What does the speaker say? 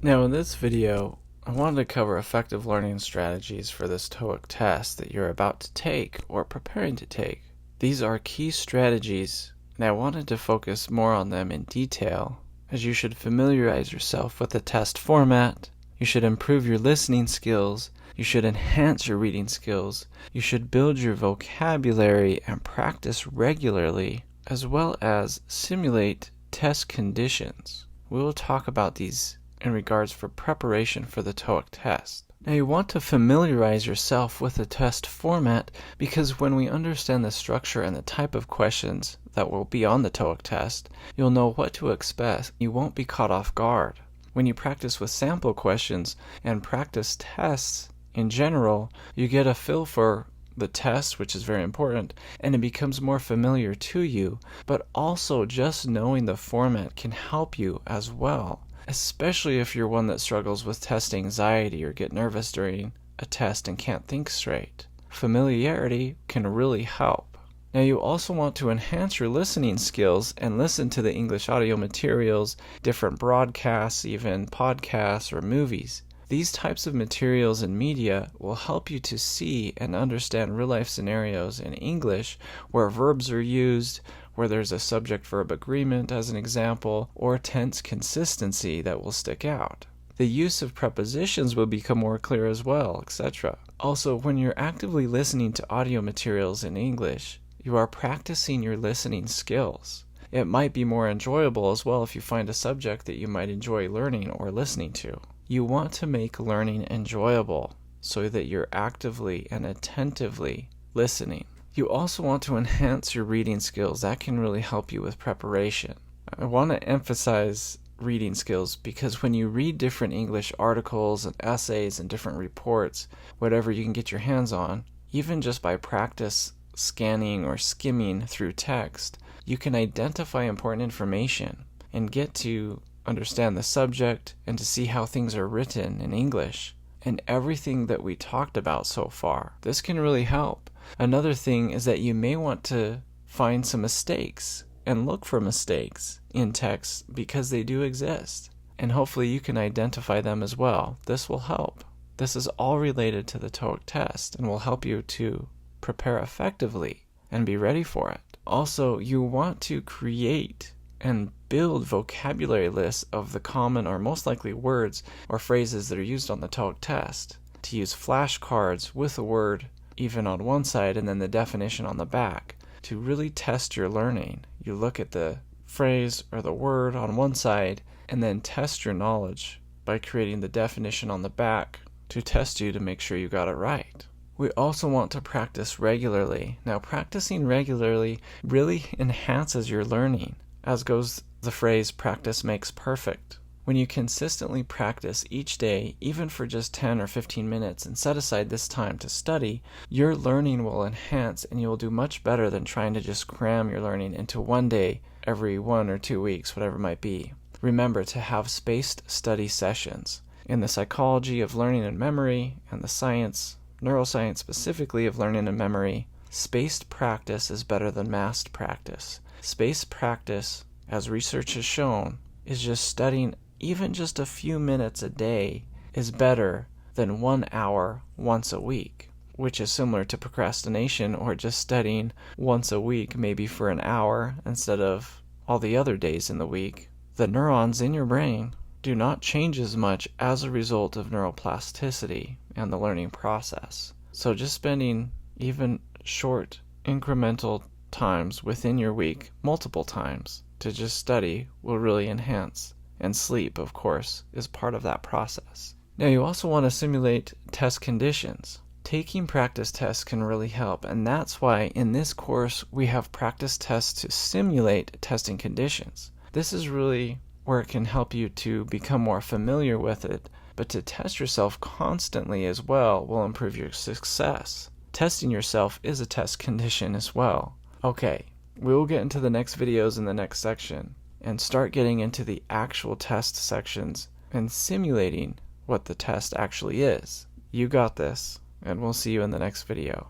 Now in this video, I wanted to cover effective learning strategies for this TOEIC test that you're about to take or preparing to take. These are key strategies, and I wanted to focus more on them in detail, as you should familiarize yourself with the test format, you should improve your listening skills, you should enhance your reading skills, you should build your vocabulary and practice regularly, as well as simulate test conditions. We will talk about these in regards for preparation for the TOEIC test. Now you want to familiarize yourself with the test format because when we understand the structure and the type of questions that will be on the TOEIC test, you'll know what to expect. You won't be caught off guard. When you practice with sample questions and practice tests in general, you get a feel for the test, which is very important, and it becomes more familiar to you, but also just knowing the format can help you as well. Especially if you're one that struggles with test anxiety or get nervous during a test and can't think straight. Familiarity can really help. Now you also want to enhance your listening skills and listen to the English audio materials, different broadcasts, even podcasts or movies. These types of materials and media will help you to see and understand real-life scenarios in English where verbs are used, where there's a subject-verb agreement as an example, or tense consistency that will stick out. The use of prepositions will become more clear as well, etc. Also, when you're actively listening to audio materials in English, you are practicing your listening skills. It might be more enjoyable as well if you find a subject that you might enjoy learning or listening to. You want to make learning enjoyable so that you're actively and attentively listening. You also want to enhance your reading skills. That can really help you with preparation. I want to emphasize reading skills because when you read different English articles and essays and different reports, whatever you can get your hands on, even just by practice scanning or skimming through text, you can identify important information and get to understand the subject and to see how things are written in English and everything that we talked about so far. This can really help. Another thing is that you may want to find some mistakes and look for mistakes in text because they do exist. And hopefully you can identify them as well. This will help. This is all related to the TOEIC test and will help you to prepare effectively and be ready for it. Also, you want to create and build vocabulary lists of the common or most likely words or phrases that are used on the TOEIC test. To use flashcards with a word even on one side and then the definition on the back. To really test your learning, you look at the phrase or the word on one side and then test your knowledge by creating the definition on the back to test you to make sure you got it right. We also want to practice regularly. Now, practicing regularly really enhances your learning. As goes the phrase, practice makes perfect. When you consistently practice each day, even for just 10 or 15 minutes, and set aside this time to study, your learning will enhance and you will do much better than trying to just cram your learning into one day every 1 or 2 weeks, whatever it might be. Remember to have spaced study sessions. In the psychology of learning and memory, and the science, neuroscience specifically of learning and memory, spaced practice is better than massed practice. Spaced practice, as research has shown, is just studying even just a few minutes a day is better than 1 hour once a week, which is similar to procrastination or just studying once a week, maybe for an hour instead of all the other days in the week. The neurons in your brain do not change as much as a result of neuroplasticity and the learning process. So just spending even short incremental times within your week, multiple times, to just study will really enhance. And sleep, of course, is part of that process. Now you also want to simulate test conditions. Taking practice tests can really help, and that's why in this course we have practice tests to simulate testing conditions. This is really where it can help you to become more familiar with it, but to test yourself constantly as well will improve your success. Testing yourself is a test condition as well. Okay, we will get into the next videos in the next section and start getting into the actual test sections and simulating what the test actually is. You got this, and we'll see you in the next video.